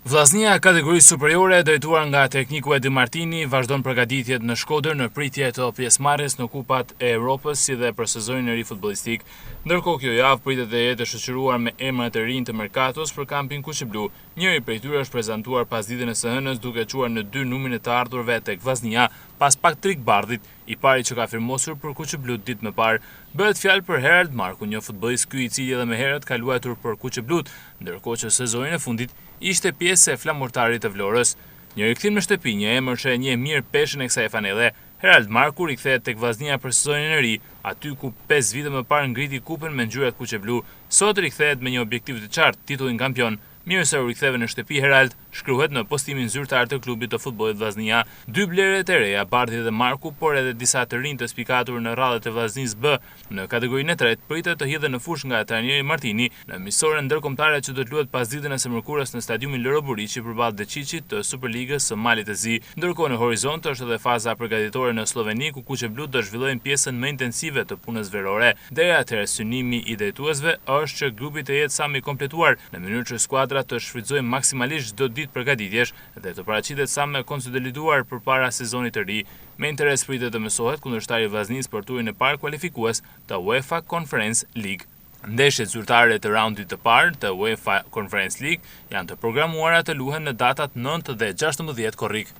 Vllaznia e kategorisë superiore, drejtuar nga tekniku Edi Martini, vazhdon përgatitjet në Shkodër në pritje të pjesëmarrjes në Kupat e Evropës si dhe për sezonin e ri futbollistik. Ndërkohë kjo javë pritet të jetë e shoqëruar me emrat e rinj të Merkatos për kampin kuqeblu. Njëri prej tyre është prezantuar pas ditën e së hënës duke çuar në 2 numrin e të ardhurëve tek Vllaznia pas Patrik Bardhit, i pari që ka firmosur për kuqeblut ditë më parë. Bëhet fjalë për Herald Marku, një futbollist ky i cili edhe më herët ka luajtur për kuqeblut, ndërkohë që sezonin e fundit ishte pjesë e flamurtarit të Vlorës. Një rikthim në shtëpi, një emër që e njeh mirë peshën e kësaj fanelle, Herald Marku rikthehet tek Vllaznia për sezonin e ri, aty ku 5 vite më parë ngriti kupën me ngjyrat kuqeblu. Sot rikthehet me një objektiv të qartë, titullin kampion. Mirë se u riktheve në shtëpi Herald, shkruhet në postimin zyrtar të klubit të futbollit Vllaznia. 2 bleret e reja, Bardhi dhe Marku, por edhe disa të rinj të spikatur në radhët e Vllaznisë B në kategorinë e tretë, pritet të hidhen në fushë nga trajneri Martini në misionin ndërkombëtare që do të luhet pas ditën e së mërkurës në stadiumin Loro Buriçi përballë Deçiçit të Superligës së Malit të Zi. Ndërkohë në horizont është edhe faza përgatitore në Sloveni ku kuqeblut do zhvillojnë pjesën më intensive të punës verore. Deri atëherë synimi i drejtuesve është që grupi të jetë sa më i kompletuar në mënyrë që skuadra të shfrytëzojnë maksimalisht çdo ditë përgatitjesh dhe të paraqitet sa më konsoliduar përpara sezonit të ri. Me interes pritet të mësohet kundërshtari i Vllaznisë për turin e parë kualifikues të UEFA Conference League. Ndeshjet zyrtare të raundit të parë të UEFA Conference League janë të programuara të luhen në datat 9 dhe 16 korrik.